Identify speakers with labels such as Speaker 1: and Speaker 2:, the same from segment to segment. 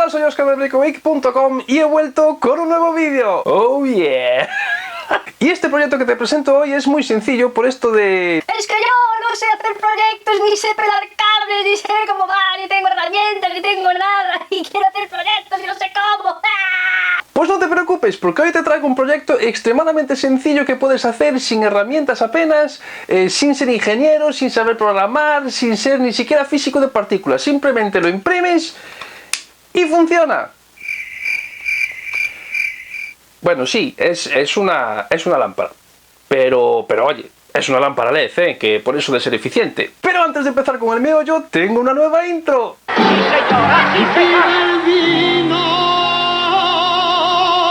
Speaker 1: Hola, soy Oscar de BricoGeek.com y he vuelto con un nuevo vídeo. ¡Oh yeah! Y este proyecto que te presento hoy es muy sencillo por esto de...
Speaker 2: Es que yo no sé hacer proyectos, ni sé pelar cables, ni sé cómo va, ni tengo herramientas, ni tengo nada. Y quiero hacer proyectos y no sé cómo. ¡Ah!
Speaker 1: Pues no te preocupes, porque hoy te traigo un proyecto extremadamente sencillo que puedes hacer sin herramientas apenas, sin ser ingeniero, sin saber programar, sin ser ni siquiera físico de partículas. Simplemente lo imprimes y funciona. Bueno, sí, es una lámpara, pero oye, es una lámpara LED, que por eso de ser eficiente. Pero antes de empezar con el meollo, tengo una nueva intro.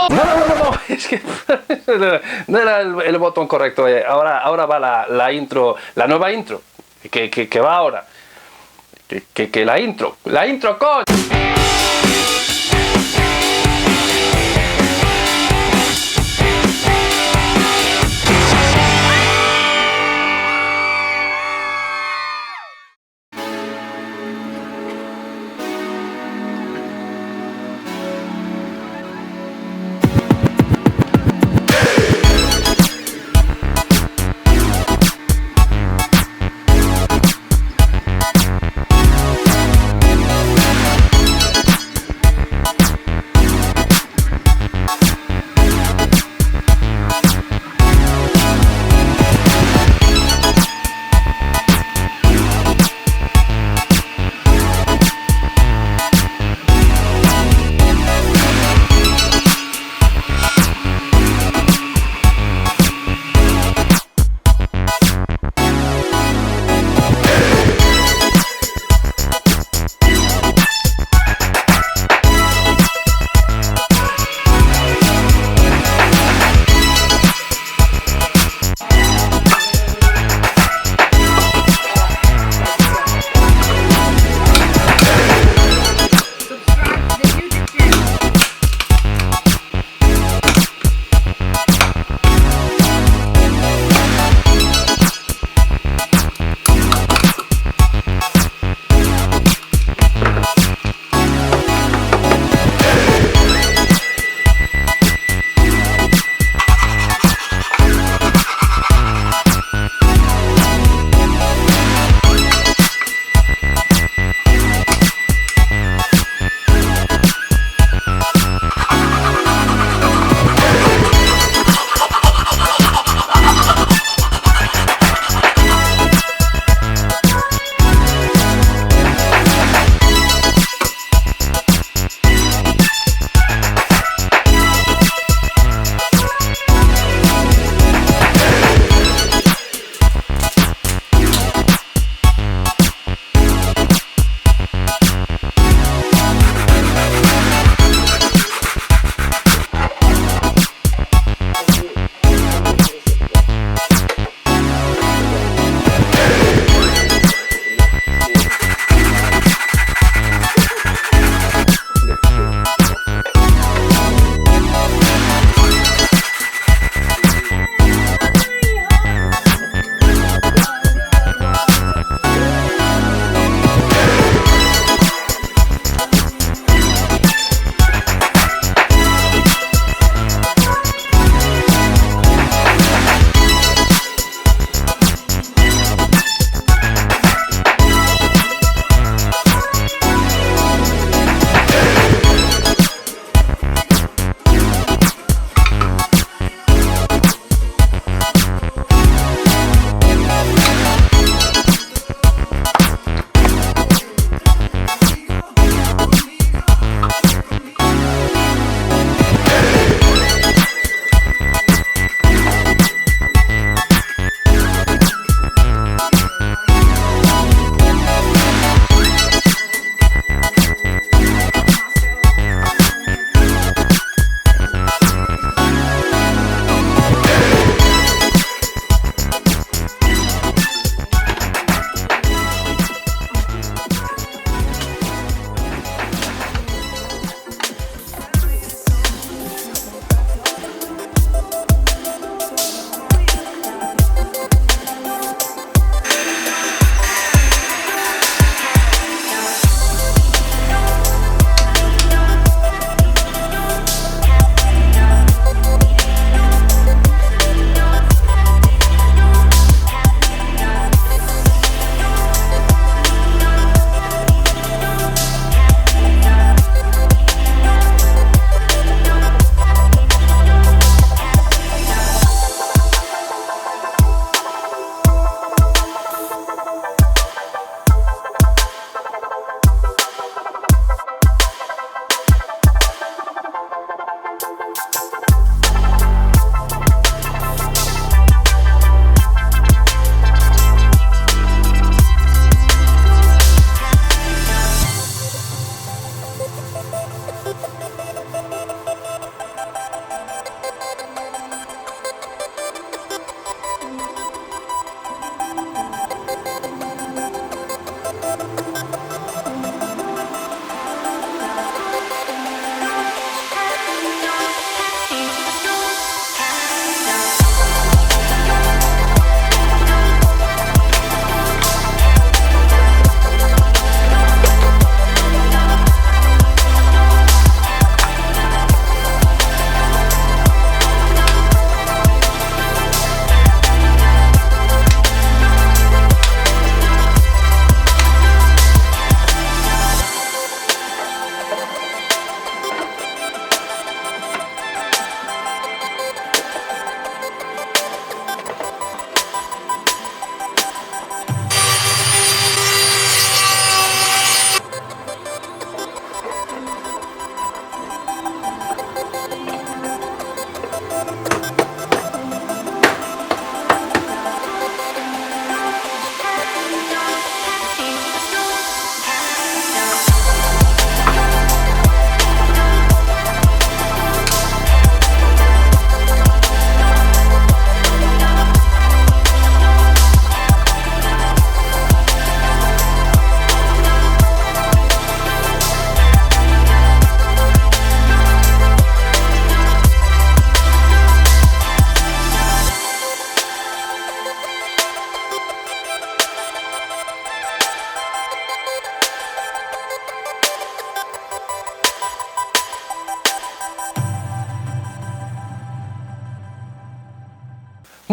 Speaker 1: No, es que no era el botón correcto. Ahora va la intro, la nueva intro, que va ahora. Que la intro, coño.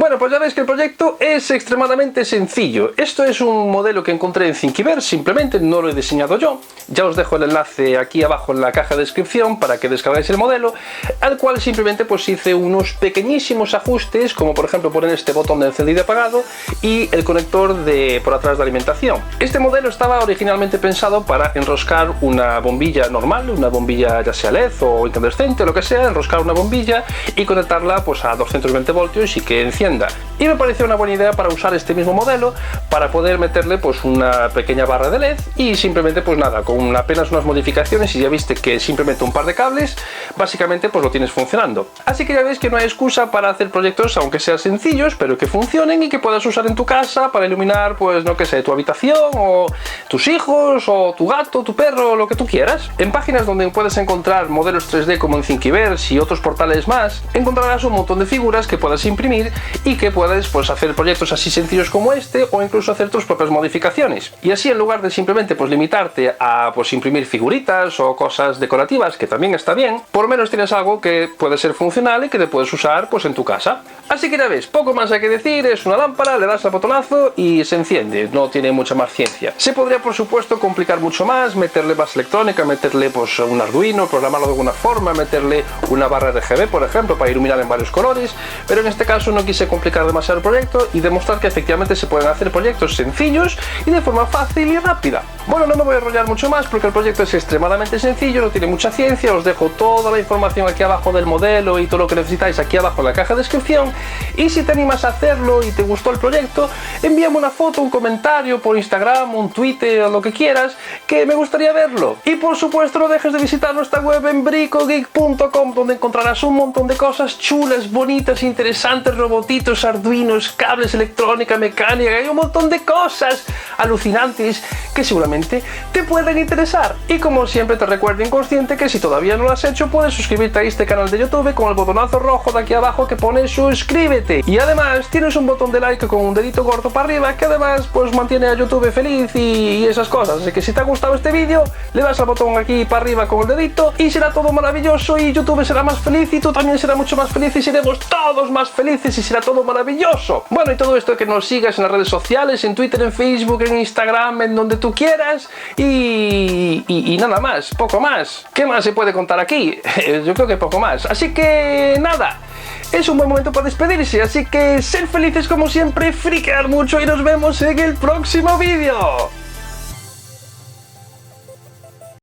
Speaker 1: Bueno, pues ya veis que el proyecto es extremadamente sencillo. Esto es un modelo que encontré en Thingiverse, simplemente no lo he diseñado yo. Ya os dejo el enlace aquí abajo en la caja de descripción para que descargáis el modelo, al cual simplemente pues hice unos pequeñísimos ajustes, como por ejemplo poner este botón de encendido y apagado y el conector por atrás de alimentación. Este modelo estaba originalmente pensado para enroscar una bombilla normal, una bombilla ya sea LED o incandescente o lo que sea, enroscar una bombilla y conectarla pues a 220 voltios y que encienda. Y me pareció una buena idea para usar este mismo modelo para poder meterle pues una pequeña barra de LED y simplemente pues nada, con apenas unas modificaciones y ya viste que simplemente un par de cables básicamente pues lo tienes funcionando. Así que ya veis que no hay excusa para hacer proyectos aunque sean sencillos pero que funcionen y que puedas usar en tu casa para iluminar pues no que sé, tu habitación o tus hijos o tu gato, tu perro, lo que tú quieras. En páginas donde puedes encontrar modelos 3D como en Thingiverse y otros portales más, encontrarás un montón de figuras que puedas imprimir y que puedes pues hacer proyectos así sencillos como este o incluso hacer tus propias modificaciones. Y así en lugar de simplemente pues limitarte a pues imprimir figuritas o cosas decorativas, que también está bien, por lo menos tienes algo que puede ser funcional y que te puedes usar pues en tu casa. Así que ya ves, poco más hay que decir, es una lámpara, le das al botonazo y se enciende, no tiene mucha más ciencia. Se podría por supuesto complicar mucho más, meterle base electrónica, meterle pues un Arduino, programarlo de alguna forma, meterle una barra RGB por ejemplo para iluminar en varios colores, pero en este caso no quise complicar demasiado el proyecto y demostrar que efectivamente se pueden hacer proyectos sencillos y de forma fácil y rápida. Bueno, no me voy a enrollar mucho más porque el proyecto es extremadamente sencillo, no tiene mucha ciencia, os dejo toda la información aquí abajo del modelo y todo lo que necesitáis aquí abajo en la caja de descripción. Y si te animas a hacerlo y te gustó el proyecto, envíame una foto, un comentario por Instagram, un Twitter o lo que quieras, que me gustaría verlo. Y por supuesto no dejes de visitar nuestra web en BricoGeek.com, donde encontrarás un montón de cosas chulas, bonitas, interesantes, robotitos, arduinos, cables, electrónica, mecánica, hay un montón de cosas alucinantes que seguramente te pueden interesar. Y como siempre te recuerdo inconsciente que si todavía no lo has hecho, puedes suscribirte a este canal de YouTube con el botonazo rojo de aquí abajo que pone suscríbete. Y además tienes un botón de like con un dedito gordo para arriba que además pues mantiene a YouTube feliz y esas cosas. Así que si te ha gustado este vídeo, le das al botón aquí para arriba con el dedito y será todo maravilloso y YouTube será más feliz y tú también serás mucho más feliz y seremos todos más felices y será todo maravilloso. Bueno, y todo esto que nos sigas en las redes sociales, en Twitter, en Facebook, en Instagram, en donde tú quieras y nada más, poco más. ¿Qué más se puede contar aquí? Yo creo que poco más. Así que nada. Es un buen momento para despedirse, así que ser felices como siempre, friquear mucho y nos vemos en el próximo vídeo.